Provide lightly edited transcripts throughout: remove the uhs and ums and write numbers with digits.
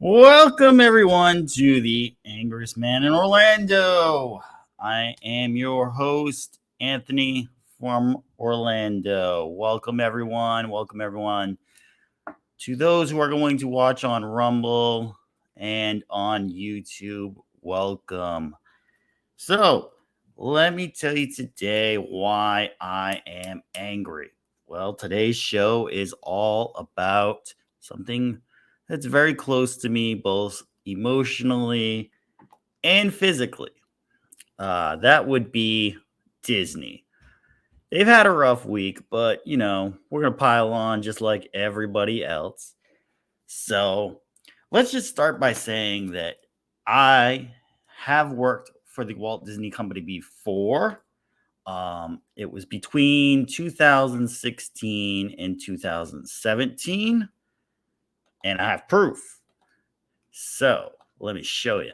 Welcome, everyone, to the Angriest Man in Orlando. I am your host, Anthony from Orlando. Welcome, everyone. Welcome, everyone. To those who are going to watch on Rumble and on YouTube, welcome. So, let me tell you today why I am angry. Well, today's show is all about something that's very close to me, both emotionally and physically. That would be Disney. They've had a rough week, but we're going to pile on just like everybody else. So let's just start by saying that I have worked for the Walt Disney Company before. It was between 2016 and 2017, and I have proof. So let me show you.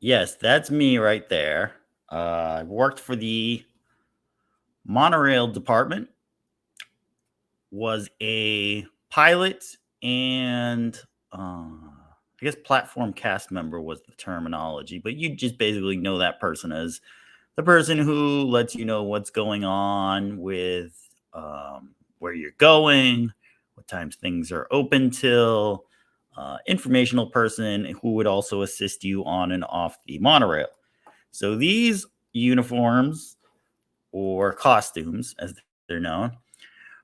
Yes, that's me right there. I worked for the monorail department, was a pilot, and I guess platform cast member was the terminology, but you just basically know that person as the person who lets you know what's going on with where you're going, what times things are open till, informational person who would also assist you on and off the monorail. So these uniforms or costumes, as they're known,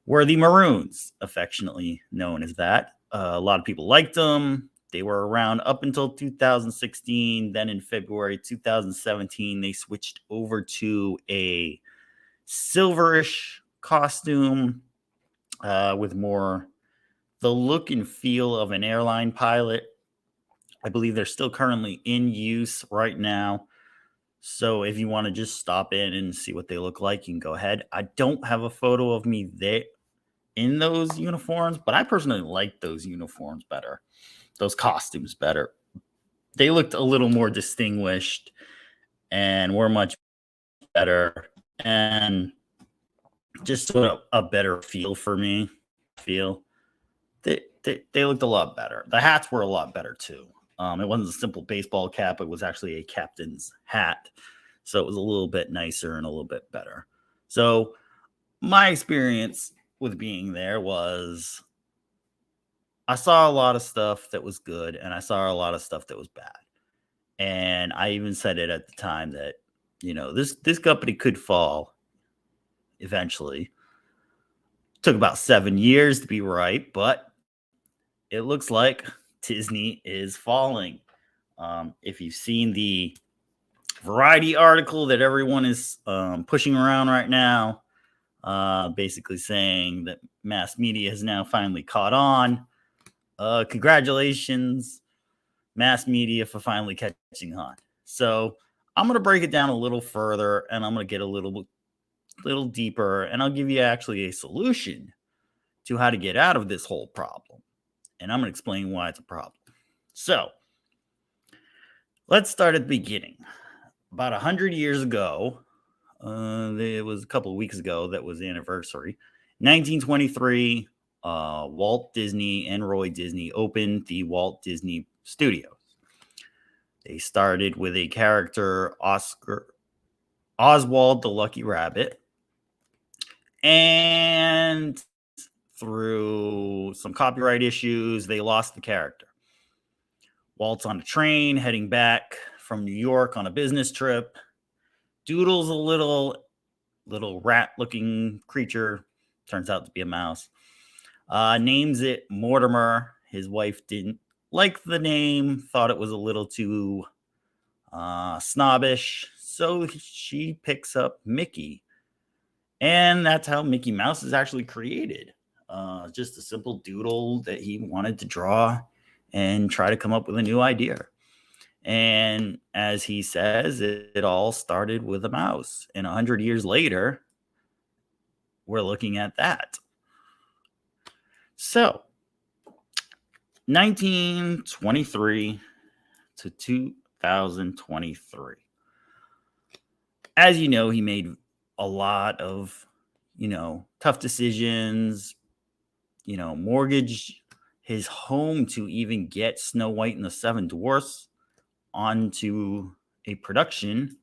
were the Maroons, affectionately known as that. A lot of people liked them. They were around up until 2016. Then in February 2017, they switched over to a silverish costume with more the look and feel of an airline pilot. I believe they're still currently in use right now. So if you want to just stop in and see what they look like, you can go ahead. I don't have a photo of me there in those uniforms, but I personally like those uniforms better, those costumes better. They looked a little more distinguished and were much better and just sort of a better feel for me. Feel they looked a lot better. The hats were a lot better too. It wasn't a simple baseball cap; it was actually a captain's hat, so it was a little bit nicer and a little bit better. So my experience with being there was I saw a lot of stuff that was good and I saw a lot of stuff that was bad. And I even said it at the time that, this company could fall eventually. Took about 7 years to be right, but it looks like Disney is falling. If you've seen the Variety article that everyone is pushing around right now, basically saying that mass media has now finally caught on. Congratulations, mass media, for finally catching on. So I'm going to break it down a little further and I'm going to get a little deeper and I'll give you actually a solution to how to get out of this whole problem. And I'm going to explain why it's a problem. So let's start at the beginning. About 100 years ago, it was a couple of weeks ago that was the anniversary. 1923, Walt Disney and Roy Disney opened the Walt Disney Studios. They started with a character, Oswald the Lucky Rabbit. And through some copyright issues, they lost the character. Walt's on a train heading back from New York on a business trip. Doodle's a little rat-looking creature. Turns out to be a mouse. Names it Mortimer. His wife didn't like the name, thought it was a little too snobbish, so she picks up Mickey. And that's how Mickey Mouse is actually created. Just a simple doodle that he wanted to draw and try to come up with a new idea. And as he says, it all started with a mouse. And 100 years later, we're looking at that. So, 1923 to 2023. As you know, he made a lot of, tough decisions, mortgage his home to even get Snow White and the Seven Dwarfs onto a production.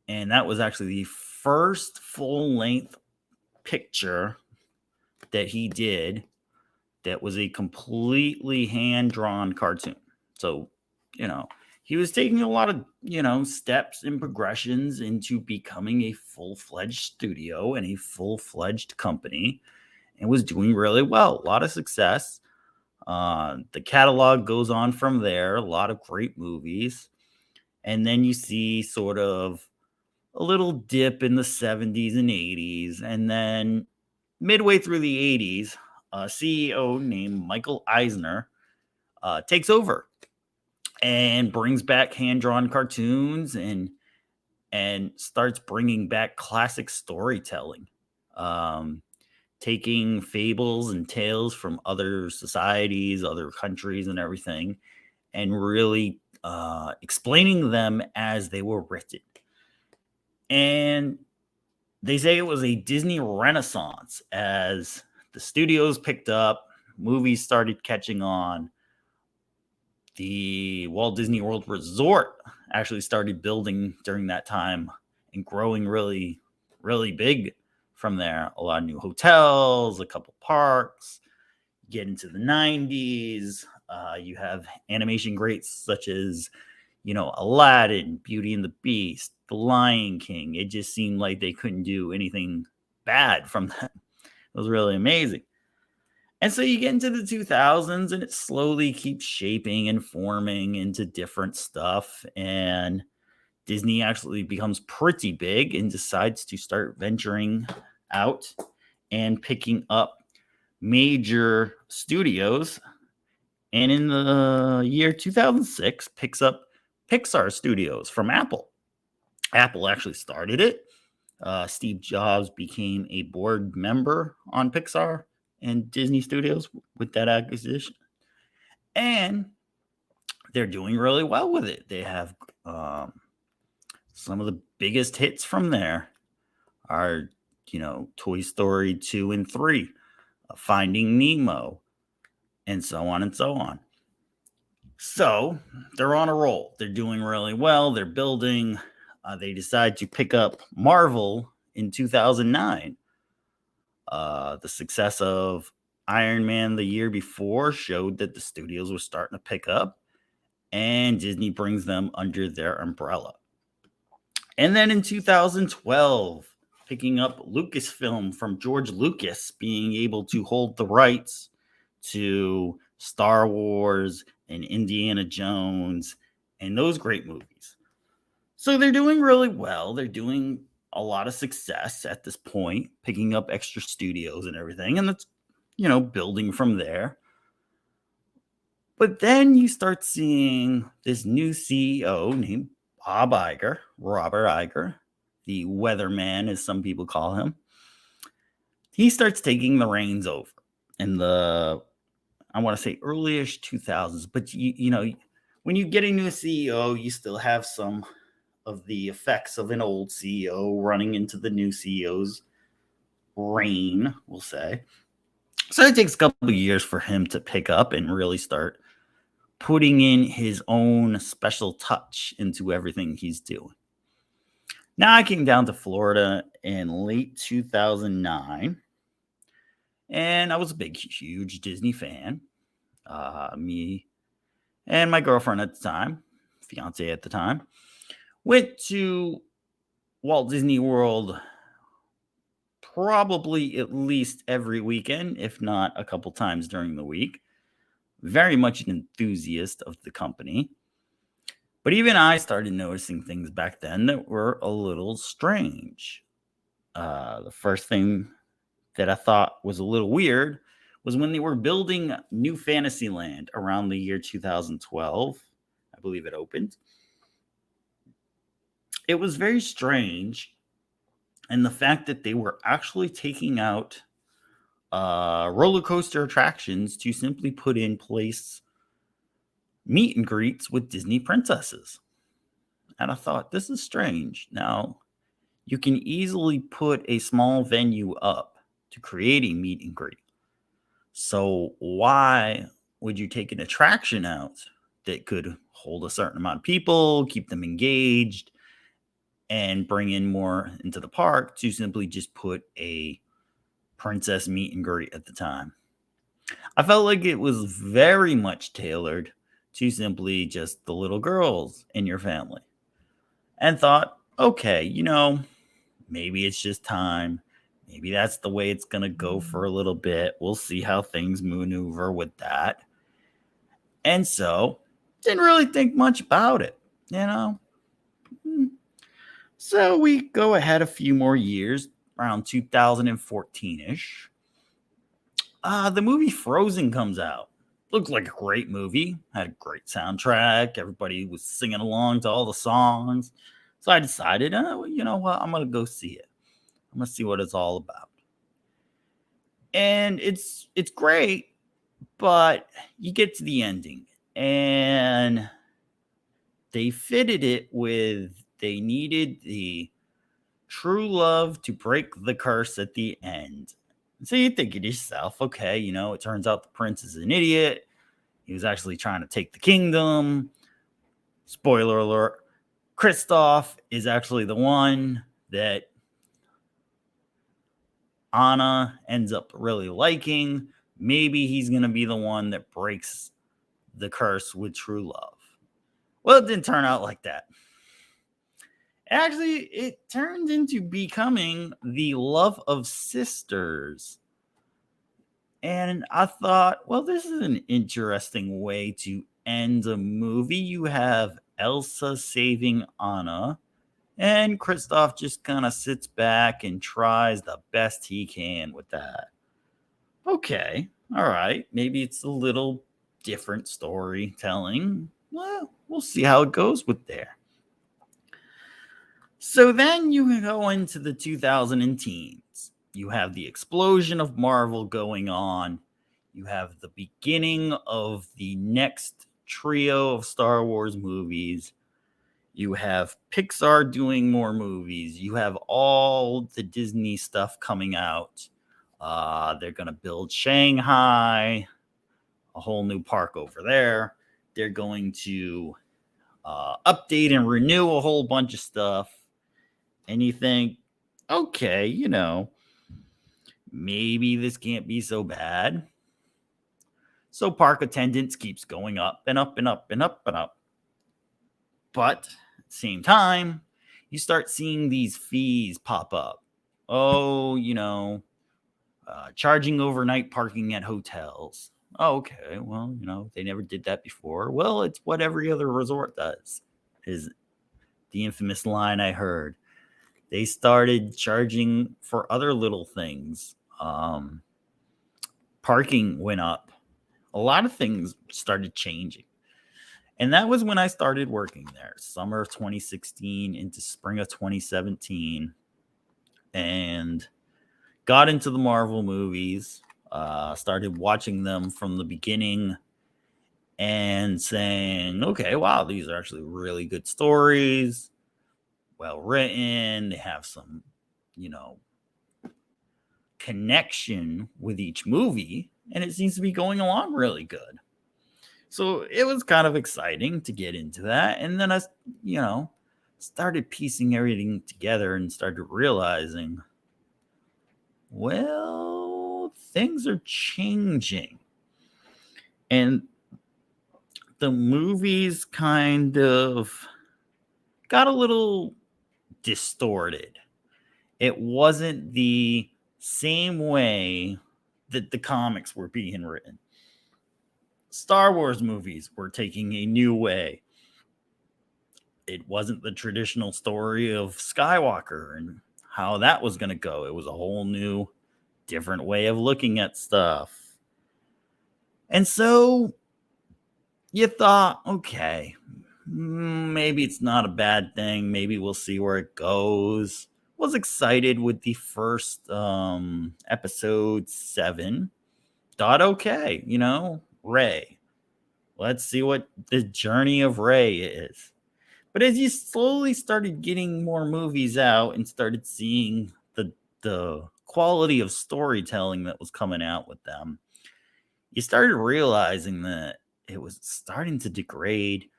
And that was actually the first full length picture that he did that was a completely hand drawn cartoon. So, he was taking a lot of, steps and progressions into becoming a full fledged studio and a full fledged company, and was doing really well. A lot of success. The catalog goes on from there, a lot of great movies. And then you see sort of a little dip in the 70s and 80s. And then midway through the 80s, a CEO named Michael Eisner takes over and brings back hand-drawn cartoons and starts bringing back classic storytelling, taking fables and tales from other societies, other countries, and everything, and really explaining them as they were written. And they say it was a Disney renaissance as the studios picked up, movies started catching on. The Walt Disney World Resort actually started building during that time and growing really, really big from there. A lot of new hotels, a couple parks. Get into the 90s. You have animation greats such as, Aladdin, Beauty and the Beast, The Lion King. It just seemed like they couldn't do anything bad from that. It was really amazing. And so you get into the 2000s and it slowly keeps shaping and forming into different stuff. And Disney actually becomes pretty big and decides to start venturing out and picking up major studios. And in the year 2006, picks up Pixar Studios from Apple. Apple actually started it. Steve Jobs became a board member on Pixar and Disney Studios with that acquisition. And they're doing really well with it. They have some of the biggest hits from there are, Toy Story 2 and 3, Finding Nemo, and so on and so on. So they're on a roll. They're doing really well. They're building. They decide to pick up Marvel in 2009. The success of Iron Man the year before showed that the studios were starting to pick up, and Disney brings them under their umbrella. And then in 2012, picking up Lucasfilm from George Lucas, being able to hold the rights to Star Wars and Indiana Jones and those great movies. So they're doing really well. They're doing a lot of success at this point, picking up extra studios and everything. And that's, building from there. But then you start seeing this new CEO named Robert Iger, the weatherman, as some people call him. He starts taking the reins over in the, I want to say, early-ish 2000s. But, when you get a new CEO, you still have some of the effects of an old CEO running into the new CEO's reign, we'll say. So it takes a couple of years for him to pick up and really start putting in his own special touch into everything he's doing. Now I came down to Florida in late 2009, and I was a big, huge Disney fan. Me and my girlfriend at the time, fiance at the time, went to Walt Disney World probably at least every weekend, if not a couple times during the week. Very much an enthusiast of the company. But even I started noticing things back then that were a little strange. The first thing that I thought was a little weird was when they were building New Fantasyland around the year 2012. I believe it opened. It was very strange. And the fact that they were actually taking out roller coaster attractions to simply put in place meet and greets with Disney princesses. And I thought, this is strange. Now, you can easily put a small venue up to create a meet and greet. So why would you take an attraction out that could hold a certain amount of people, keep them engaged, and bring in more into the park to simply just put a princess meet and greet at the time? I felt like it was very much tailored to simply just the little girls in your family, and thought, okay, maybe it's just time. Maybe that's the way it's going to go for a little bit. We'll see how things maneuver with that. And so, didn't really think much about it, you know? Hmm. So we go ahead a few more years, around 2014 ish. The movie Frozen comes out. Looked like a great movie, had a great soundtrack. Everybody was singing along to all the songs. So I decided, well, you know what? I'm going to go see it. I'm going to see what it's all about. And it's great, but you get to the ending and they fitted it with they needed the true love to break the curse at the end. So you think to yourself, okay, it turns out the prince is an idiot. He was actually trying to take the kingdom. Spoiler alert, Kristoff is actually the one that Anna ends up really liking. Maybe he's going to be the one that breaks the curse with true love. Well, it didn't turn out like that. Actually, it turned into becoming the love of sisters. And I thought, well, this is an interesting way to end a movie. You have Elsa saving Anna, and Kristoff just kind of sits back and tries the best he can with that. Okay, all right. Maybe it's a little different storytelling. Well, we'll see how it goes with there. So then you go into the 2010s. You have the explosion of Marvel going on. You have the beginning of the next trio of Star Wars movies. You have Pixar doing more movies. You have all the Disney stuff coming out. They're going to build Shanghai, a whole new park over there. They're going to update and renew a whole bunch of stuff. And you think, okay, maybe this can't be so bad. So park attendance keeps going up and up and up and up and up. But at the same time, you start seeing these fees pop up. Oh, charging overnight parking at hotels. Oh, okay. Well, they never did that before. Well, it's what every other resort does, is the infamous line I heard. They started charging for other little things. Parking went up. A lot of things started changing. And that was when I started working there, summer of 2016 into spring of 2017. And got into the Marvel movies, started watching them from the beginning and saying, okay, wow, these are actually really good stories, well written. They have some, connection with each movie, and it seems to be going along really good. So it was kind of exciting to get into that. And then I, started piecing everything together and started realizing, well, things are changing. And the movies kind of got a little distorted. It wasn't the same way that the comics were being written. Star Wars movies were taking a new way. It wasn't the traditional story of Skywalker and how that was going to go. It was a whole new, different way of looking at stuff. And so you thought, okay, maybe it's not a bad thing. Maybe we'll see where it goes. Was excited with the first episode 7. Thought, okay, Rey. Let's see what the journey of Rey is. But as you slowly started getting more movies out and started seeing the quality of storytelling that was coming out with them, you started realizing that it was starting to degrade.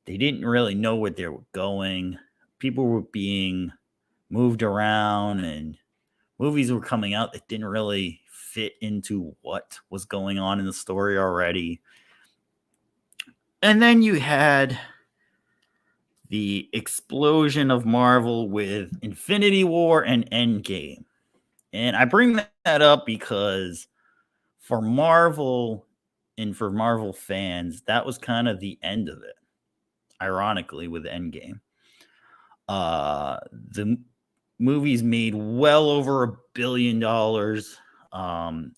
They didn't really know where they were going. People were being moved around, and movies were coming out that didn't really fit into what was going on in the story already. And then you had the explosion of Marvel with Infinity War and Endgame. And I bring that up because for Marvel and for Marvel fans, that was kind of the end of it, ironically, with Endgame. The movies made well over $1 billion,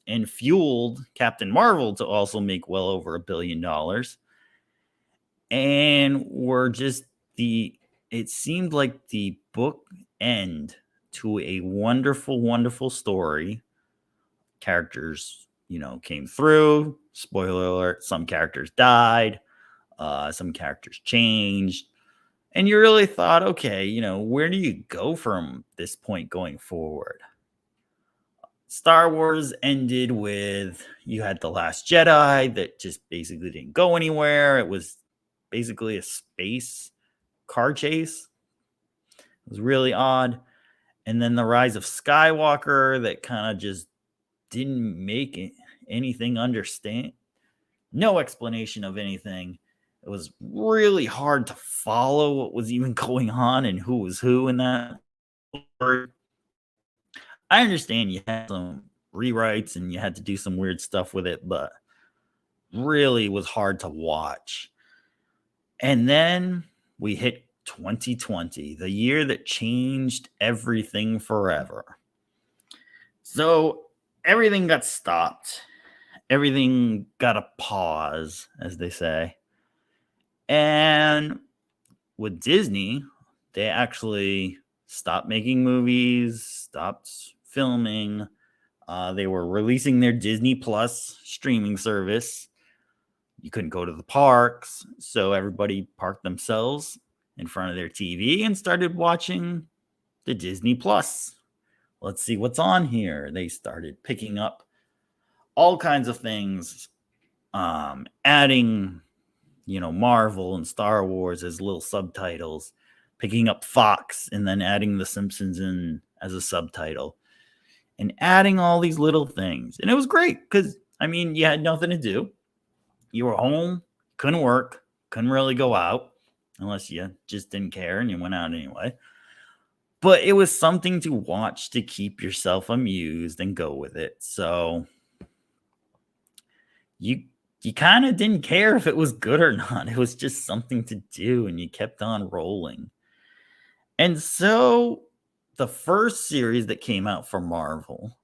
and fueled Captain Marvel to also make well over $1 billion. And were just it seemed like the book end to a wonderful, wonderful story. Characters, came through. Spoiler alert, some characters died, some characters changed. And you really thought, okay, where do you go from this point going forward? Star Wars ended with you had The Last Jedi that just basically didn't go anywhere. It was basically a space car chase. It was really odd. And then the Rise of Skywalker that kind of just didn't make anything understand. No explanation of anything. It was really hard to follow what was even going on and who was who in that story. I understand you had some rewrites and you had to do some weird stuff with it, but really was hard to watch. And then we hit 2020, the year that changed everything forever. So everything got stopped. Everything got a pause, as they say. And with Disney, they actually stopped making movies, stopped filming. They were releasing their Disney Plus streaming service. You couldn't go to the parks, so everybody parked themselves in front of their TV and started watching the Disney Plus. Let's see what's on here. They started picking up all kinds of things, adding, Marvel and Star Wars as little subtitles, picking up Fox and then adding The Simpsons in as a subtitle, and adding all these little things. And it was great because, you had nothing to do. You were home, couldn't work, couldn't really go out unless you just didn't care and you went out anyway. But it was something to watch to keep yourself amused and go with it. So you kind of didn't care if it was good or not. It was just something to do and you kept on rolling. And so the first series that came out for Marvel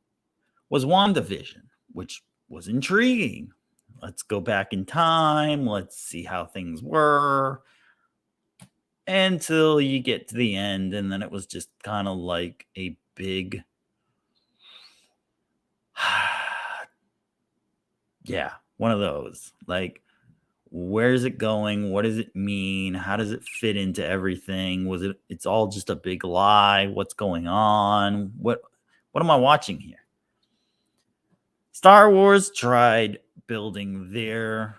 was WandaVision, which was intriguing. Let's go back in time. Let's see how things were until you get to the end. And then it was just kind of like a big, yeah, one of those. Like, where's it going? What does it mean? How does it fit into everything? It's all just a big lie? What's going on? What am I watching here? Star Wars tried building their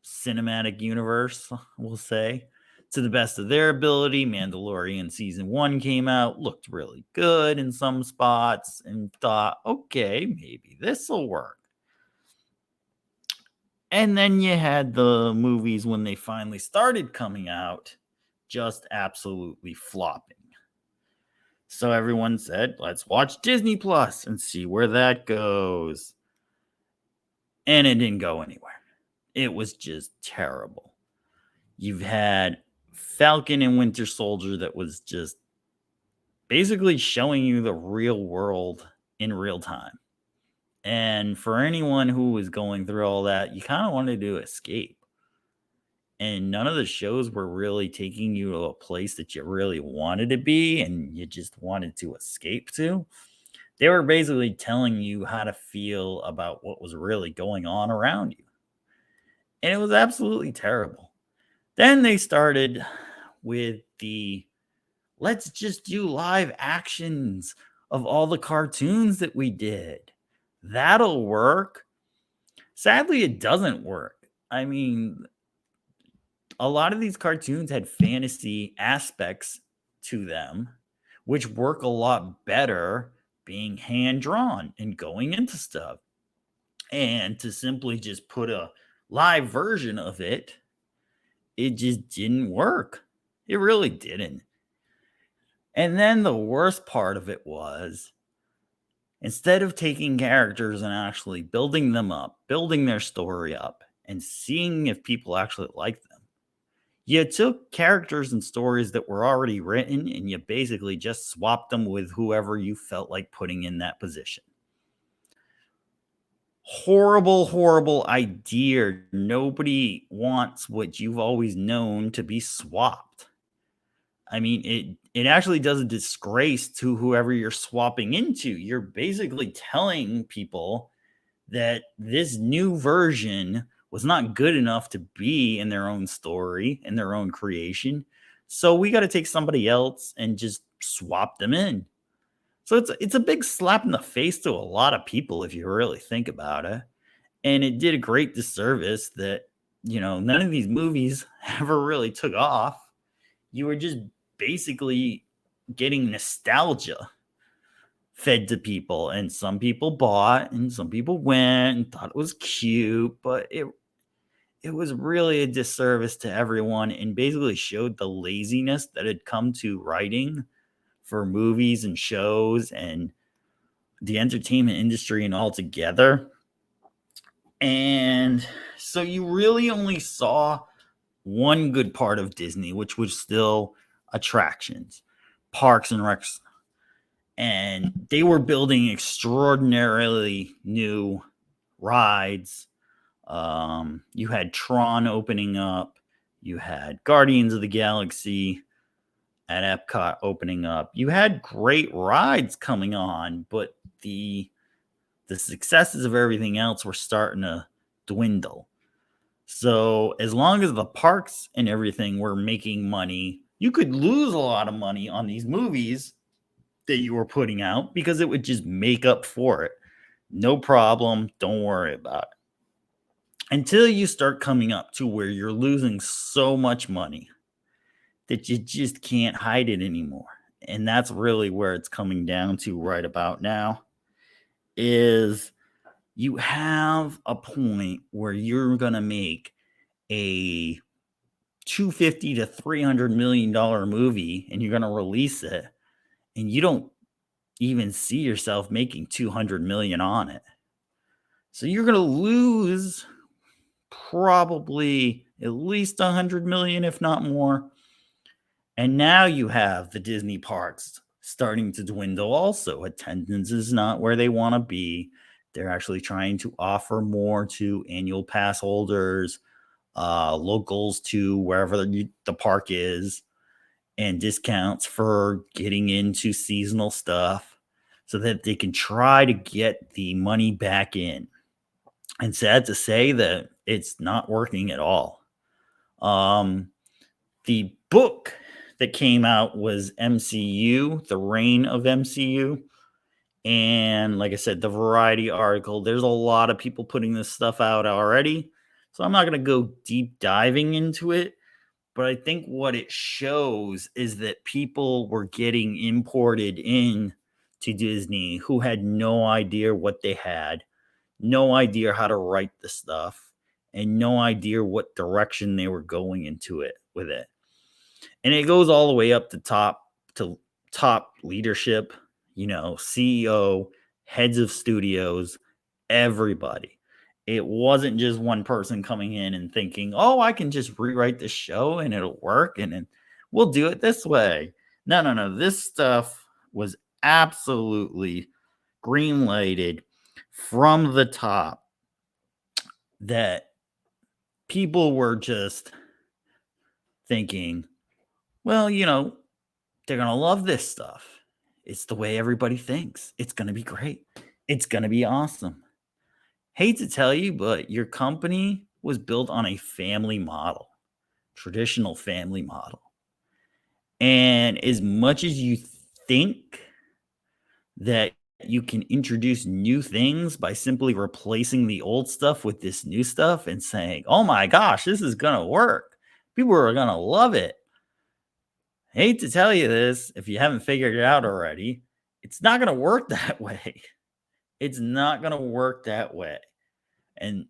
cinematic universe, we'll say, to the best of their ability. Mandalorian season 1 came out, looked really good in some spots, and thought, okay, maybe this will work. And then you had the movies when they finally started coming out, just absolutely flopping. So everyone said, let's watch Disney Plus and see where that goes. And it didn't go anywhere. It was just terrible. You've had Falcon and Winter Soldier that was just basically showing you the real world in real time. And for anyone who was going through all that, you kind of wanted to escape. And none of the shows were really taking you to a place that you really wanted to be and you just wanted to escape to. They were basically telling you how to feel about what was really going on around you. And it was absolutely terrible. Then they started with the let's just do live actions of all the cartoons that we did. That'll work. Sadly, it doesn't work. I mean, a lot of these cartoons had fantasy aspects to them, which work a lot better being hand drawn and going into stuff. And to simply just put a live version of it, it just didn't work. It really didn't. And then the worst part of it was instead of taking characters and actually building them up, building their story up, and seeing if people actually like them, you took characters and stories that were already written and you basically just swapped them with whoever you felt like putting in that position. Horrible, horrible idea. Nobody wants what you've always known to be swapped. I mean, it actually does a disgrace to whoever you're swapping into. You're basically telling people that this new version was not good enough to be in their own story and their own creation. So we got to take somebody else and just swap them in. So it's a big slap in the face to a lot of people if you really think about it. And it did a great disservice that, none of these movies ever really took off. You were just basically getting nostalgia fed to people, and some people bought and some people went and thought it was cute, but it was really a disservice to everyone and basically showed the laziness that had come to writing for movies and shows and the entertainment industry and all together. And so you really only saw one good part of Disney, which was still attractions, parks and recs, and they were building extraordinarily new rides. You had Tron opening up, you had Guardians of the Galaxy at Epcot opening up. You had great rides coming on, but the successes of everything else were starting to dwindle. So as long as the parks and everything were making money, you could lose a lot of money on these movies that you were putting out because it would just make up for it. No problem. Don't worry about it. Until you start coming up to where you're losing so much money that you just can't hide it anymore. And that's really where it's coming down to right about now is you have a point where you're going to make a 250 to 300 million dollar movie and you're going to release it and you don't even see yourself making 200 million on it. So you're going to lose probably at least 100 million if not more. And now you have the Disney parks starting to dwindle also. Attendance is not where they want to be. They're actually trying to offer more to annual pass holders, locals to wherever the park is, and discounts for getting into seasonal stuff so that they can try to get the money back in. And sad to say that it's not working at all. The book that came out was MCU, The Reign of MCU. And like I said, the Variety article, there's a lot of people putting this stuff out already. So I'm not going to go deep diving into it. But I think what it shows is that people were getting imported in to Disney who had no idea what they had, no idea how to write the stuff, and no idea what direction they were going into it with it. And it goes all the way up to top leadership, CEO, heads of studios, everybody. It wasn't just one person coming in and thinking, "Oh, I can just rewrite this show and it'll work and then we'll do it this way." No, no, no. This stuff was absolutely green lighted from the top that people were just thinking, well, they're going to love this stuff. It's the way everybody thinks. It's going to be great. It's going to be awesome. Hate to tell you, but your company was built on a family model, traditional family model. And as much as you think that you can introduce new things by simply replacing the old stuff with this new stuff and saying, "Oh my gosh, this is gonna work. People are gonna love it." Hate to tell you this, if you haven't figured it out already, it's not gonna work that way. It's not gonna work that way. And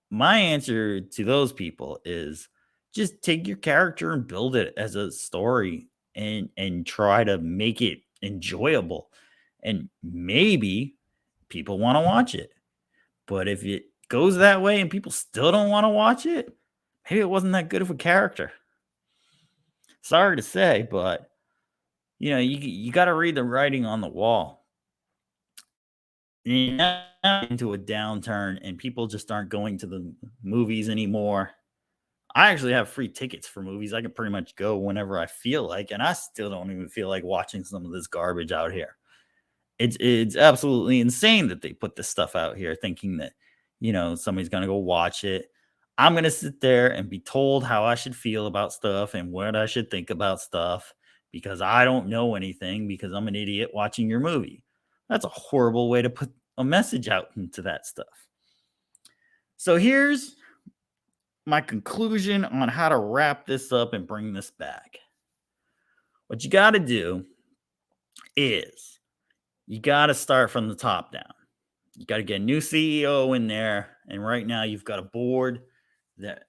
my answer to those people is just take your character and build it as a story and try to make it enjoyable. And maybe people want to watch it. But if it goes that way and people still don't want to watch it, maybe it wasn't that good of a character. Sorry to say, but you got to read the writing on the wall. Now into a downturn and people just aren't going to the movies anymore. I actually have free tickets for movies. I can pretty much go whenever I feel like, and I still don't even feel like watching some of this garbage out here. It's absolutely insane that they put this stuff out here thinking that, somebody's gonna go watch it. I'm gonna sit there and be told how I should feel about stuff and what I should think about stuff because I don't know anything because I'm an idiot watching your movie. That's a horrible way to put a message out into that stuff. So here's my conclusion on how to wrap this up and bring this back. What you got to do is you got to start from the top down. You got to get a new CEO in there. And right now, you've got a board that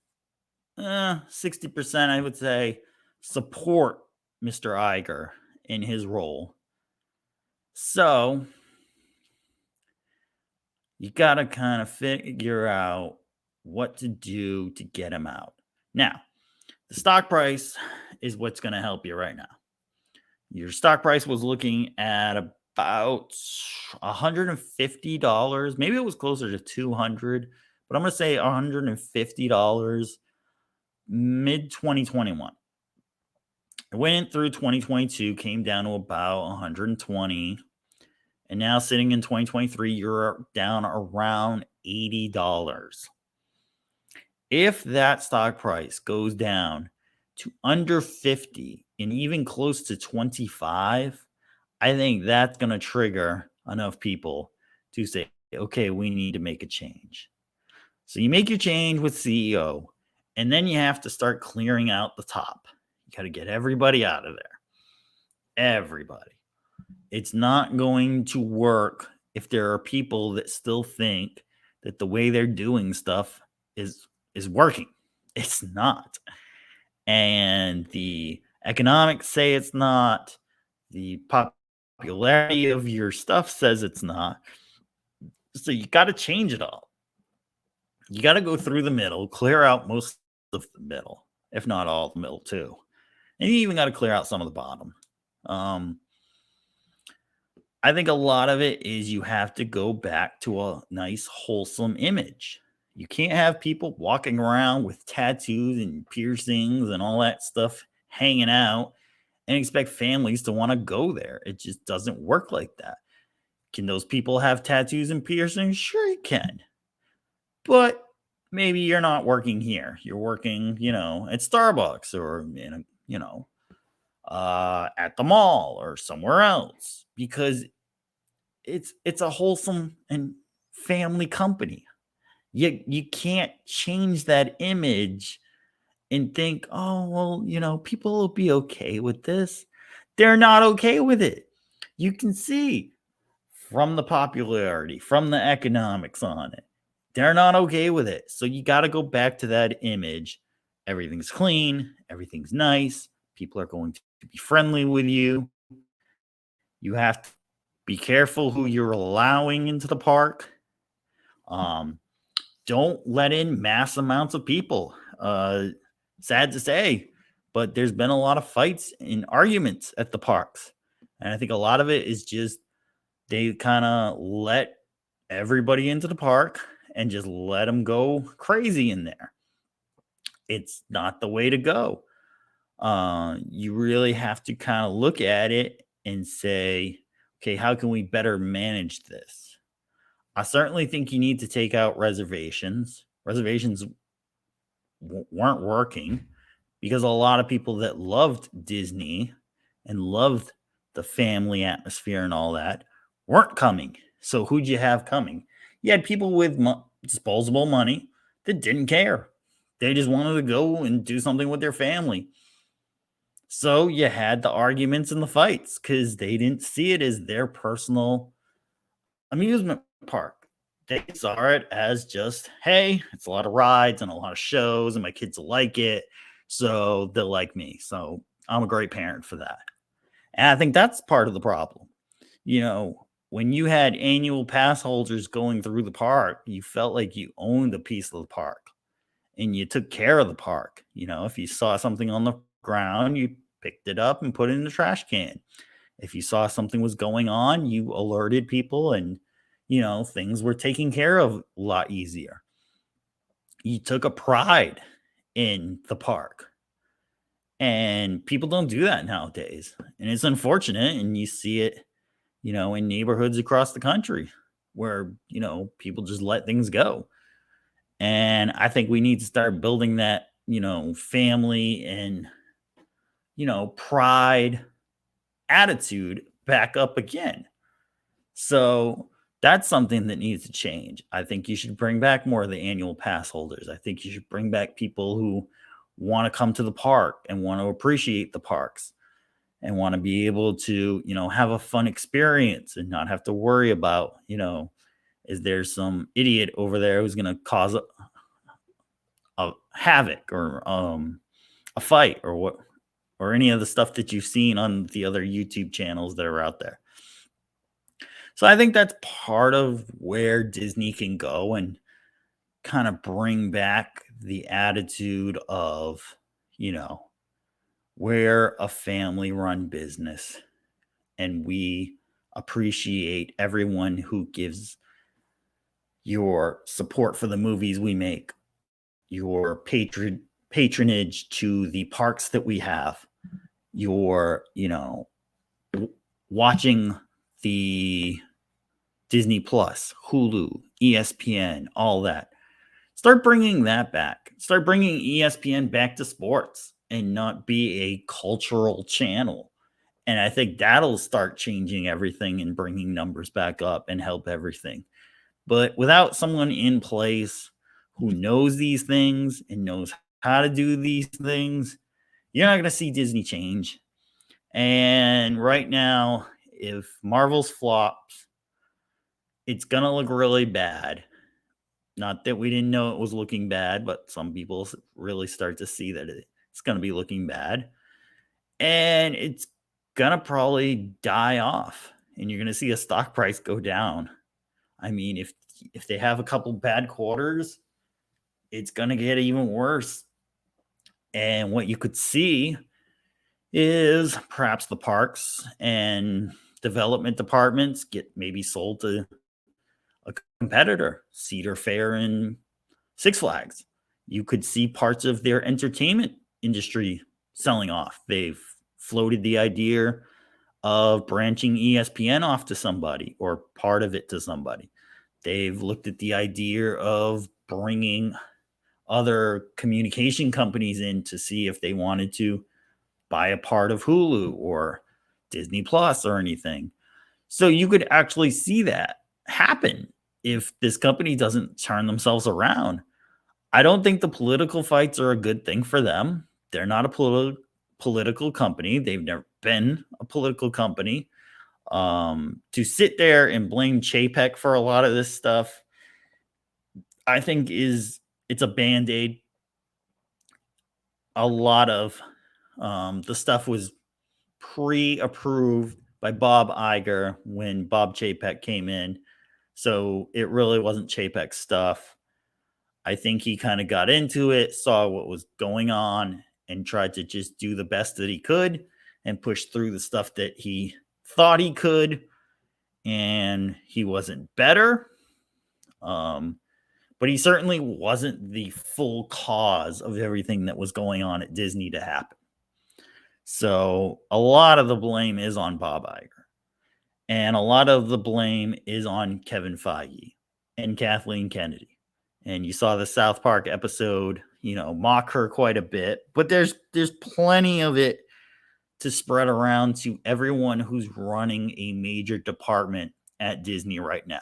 60%, I would say, support Mr. Iger in his role. So you got to kind of figure out what to do to get him out. Now, the stock price is what's going to help you right now. Your stock price was looking at about $150. Maybe it was closer to 200, but I'm going to say $150 mid 2021. It went through 2022, came down to about 120, and now sitting in 2023, you're down around $80. If that stock price goes down to under 50 and even close to 25, I think that's going to trigger enough people to say, okay, we need to make a change. So you make your change with CEO, and then you have to start clearing out the top. You got to get everybody out of there. Everybody. It's not going to work if there are people that still think that the way they're doing stuff is working. It's not. And the economics say it's not. The popularity of your stuff says it's not. So you got to change it all. You got to go through the middle, clear out most of the middle, if not all the middle too. And you even got to clear out some of the bottom. I think a lot of it is you have to go back to a nice, wholesome image. You can't have people walking around with tattoos and piercings and all that stuff hanging out and expect families to want to go there. It just doesn't work like that. Can those people have tattoos and piercings? Sure, you can. But maybe you're not working here. You're working, at Starbucks or at the mall or somewhere else because it's a wholesome and family company. You can't change that image and think, oh well, people will be okay with this. They're not okay with it. You can see from the popularity, from the economics on it. They're not okay with it. So you got to go back to that image. Everything's clean, everything's nice. People are going to be friendly with you. You have to be careful who you're allowing into the park. Don't let in mass amounts of people. Sad to say, but there's been a lot of fights and arguments at the parks. And I think a lot of it is just they kind of let everybody into the park and just let them go crazy in there. It's not the way to go. You really have to kind of look at it and say, okay, how can we better manage this? I certainly think you need to take out reservations. Reservations weren't working. because a lot of people that loved Disney and loved the family atmosphere and all that weren't coming. So who'd you have coming? You had people with disposable money that didn't care. They just wanted to go and do something with their family. So you had the arguments and the fights because they didn't see it as their personal amusement park. They saw it as just, hey, it's a lot of rides and a lot of shows, and my kids will like it. So they'll like me. So I'm a great parent for that. And I think that's part of the problem. When you had annual pass holders going through the park, you felt like you owned a piece of the park and you took care of the park. If you saw something on the ground, you picked it up and put it in the trash can. If you saw something was going on, you alerted people and things were taken care of a lot easier. You took a pride in the park. And people don't do that nowadays. And it's unfortunate and you see it, in neighborhoods across the country where, people just let things go. And I think we need to start building that, family and, pride attitude back up again. So that's something that needs to change. I think you should bring back more of the annual pass holders. I think you should bring back people who want to come to the park and want to appreciate the parks and want to be able to, have a fun experience and not have to worry about, is there some idiot over there who's going to cause a havoc or a fight or what, or any of the stuff that you've seen on the other YouTube channels that are out there. So I think that's part of where Disney can go and kind of bring back the attitude of, you know, we're a family run business and we appreciate everyone who gives your support for the movies we make, your patronage to the parks that we have, your, watching the Disney Plus, Hulu, ESPN, all that. Start bringing that back. Start bringing ESPN back to sports and not be a cultural channel. And I think that'll start changing everything and bringing numbers back up and help everything. But without someone in place who knows these things and knows how to do these things, you're not going to see Disney change. And right now, if Marvel's flops, it's going to look really bad. Not that we didn't know it was looking bad, but some people really start to see that it's going to be looking bad. And it's going to probably die off. And you're going to see a stock price go down. I mean, if they have a couple bad quarters, it's going to get even worse. And what you could see is perhaps the parks and development departments get maybe sold to a competitor, Cedar Fair and Six Flags. You could see parts of their entertainment industry selling off. They've floated the idea of branching ESPN off to somebody or part of it to somebody. They've looked at the idea of bringing other communication companies in to see if they wanted to buy a part of Hulu or Disney Plus or anything. So you could actually see that happen if this company doesn't turn themselves around. I don't think the political fights are a good thing for them. They're not a political company. They've never been a political company. To sit there and blame Chapek for a lot of this stuff, I think it's a band-aid. A lot of the stuff was pre-approved by Bob Iger when Bob Chapek came in. So it really wasn't Chapek's stuff. I think he kind of got into it, saw what was going on, and tried to just do the best that he could and push through the stuff that he thought he could. And he wasn't better. But he certainly wasn't the full cause of everything that was going on at Disney to happen. So a lot of the blame is on Bob Iger. And a lot of the blame is on Kevin Feige and Kathleen Kennedy. And you saw the South Park episode, mock her quite a bit, but there's plenty of it to spread around to everyone who's running a major department at Disney right now.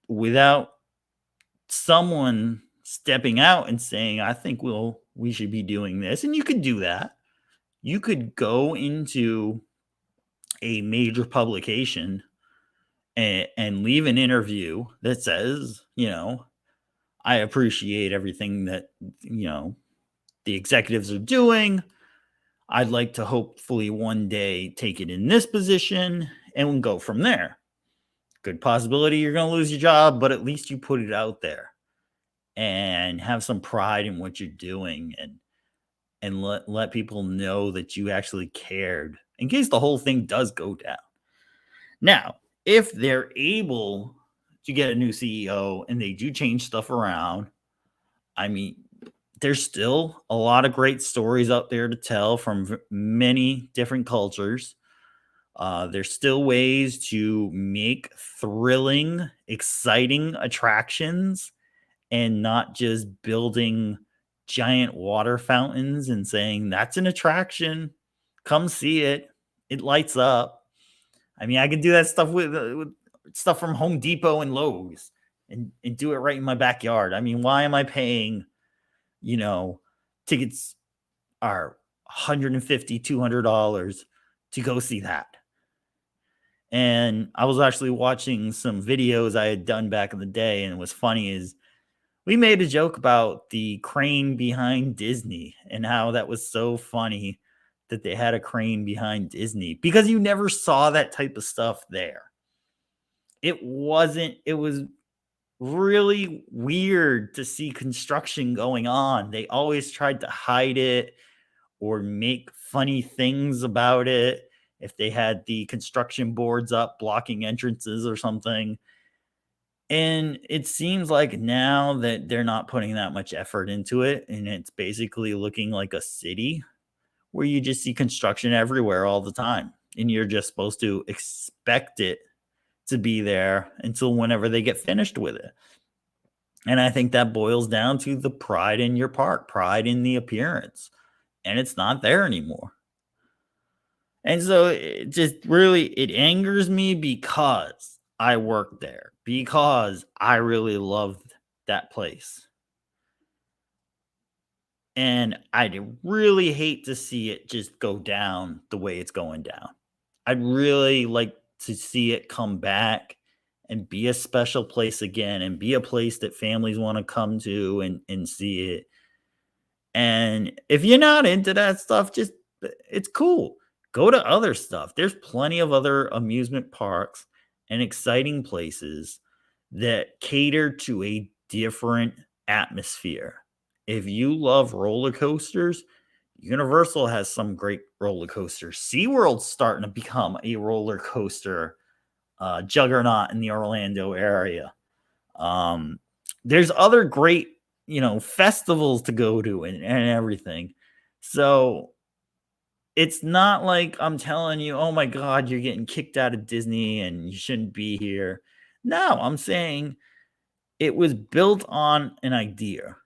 Without someone stepping out and saying, "I think we should be doing this," and you could do that. You could go into a major publication and leave an interview that says, I appreciate everything that the executives are doing. I'd like to hopefully one day take it in this position and go from there. Good possibility you're going to lose your job, but at least you put it out there and have some pride in what you're doing, and let people know that you actually cared in case the whole thing does go down. Now, if they're able to get a new CEO and they do change stuff around, I mean, there's still a lot of great stories out there to tell from many different cultures. There's still ways to make thrilling, exciting attractions and not just building giant water fountains and saying, that's an attraction. Come see it. It lights up. I mean, I can do that stuff with stuff from Home Depot and Lowe's and do it right in my backyard. I mean, why am I paying, tickets are $150, $200 to go see that? And I was actually watching some videos I had done back in the day, and it was funny is we made a joke about the crane behind Disney and how that was so funny that they had a crane behind Disney because you never saw that type of stuff there. It was really weird to see construction going on. They always tried to hide it or make funny things about it if they had the construction boards up blocking entrances or something. And it seems like now that they're not putting that much effort into it, and it's basically looking like a city where you just see construction everywhere all the time. And you're just supposed to expect it to be there until whenever they get finished with it. And I think that boils down to the pride in your park, pride in the appearance. And it's not there anymore. And so it angers me because I worked there, because I really loved that place. And I'd really hate to see it just go down the way it's going down. I'd really like to see it come back and be a special place again and be a place that families want to come to and see it. And if you're not into that stuff, just it's cool. Go to other stuff. There's plenty of other amusement parks and exciting places that cater to a different atmosphere. If you love roller coasters, Universal has some great roller coasters. SeaWorld's starting to become a roller coaster juggernaut in the Orlando area. There's other great, festivals to go to and everything. So it's not like I'm telling you, oh my God, you're getting kicked out of Disney and you shouldn't be here. No, I'm saying it was built on an idea,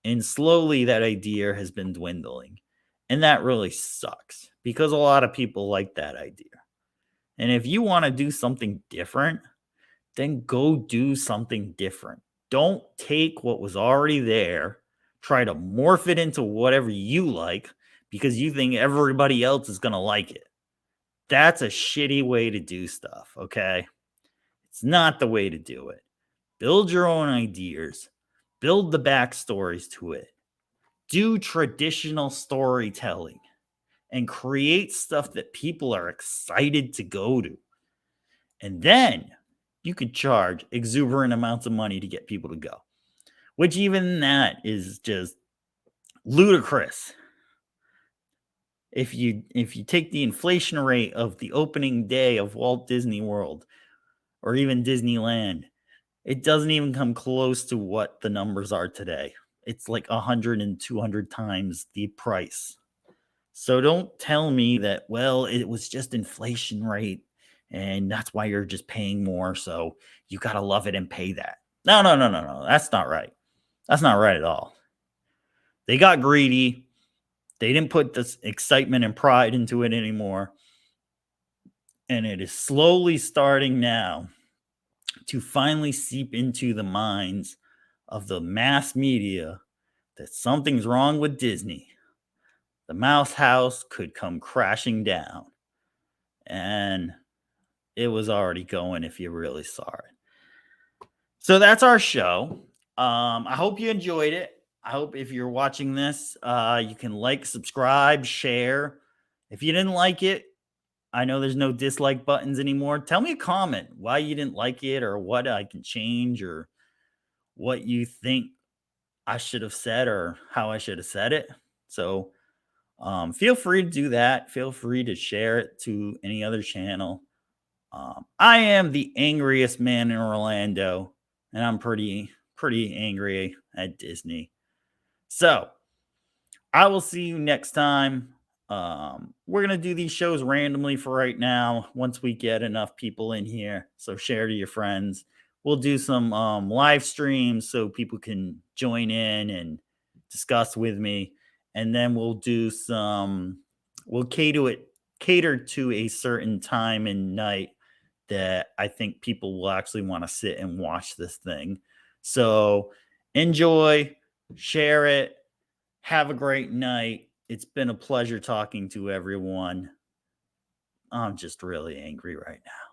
and slowly that idea has been dwindling. And that really sucks because a lot of people like that idea. And if you want to do something different, then go do something different. Don't take what was already there, try to morph it into whatever you like because you think everybody else is going to like it. That's a shitty way to do stuff, okay? It's not the way to do it. Build your own ideas, build the backstories to it, do traditional storytelling, and create stuff that people are excited to go to. And then you could charge exuberant amounts of money to get people to go, which even that is just ludicrous. If you take the inflation rate of the opening day of Walt Disney World or even Disneyland, it doesn't even come close to what the numbers are today. It's like 100 and 200 times the price. So don't tell me that, well, it was just inflation rate and that's why you're just paying more. So you got to love it and pay that. No. That's not right. That's not right at all. They got greedy. They didn't put this excitement and pride into it anymore. And it is slowly starting now to finally seep into the minds of the mass media that something's wrong with Disney. The Mouse House could come crashing down. And it was already going if you really saw it. So that's our show. I hope you enjoyed it. I hope if you're watching this, you can like, subscribe, share. If you didn't like it, I know there's no dislike buttons anymore. Tell me a comment why you didn't like it or what I can change or what you think I should have said or how I should have said it. So feel free to do that. Feel free to share it to any other channel. I am the angriest man in Orlando, and I'm pretty angry at Disney. So I will see you next time. We're gonna do these shows randomly for right now. Once we get enough people in here, so share to your friends. We'll do some live streams so people can join in and discuss with me, and then we'll do some. We'll cater to a certain time and night that I think people will actually want to sit and watch this thing. So enjoy, share it, have a great night. It's been a pleasure talking to everyone. I'm just really angry right now.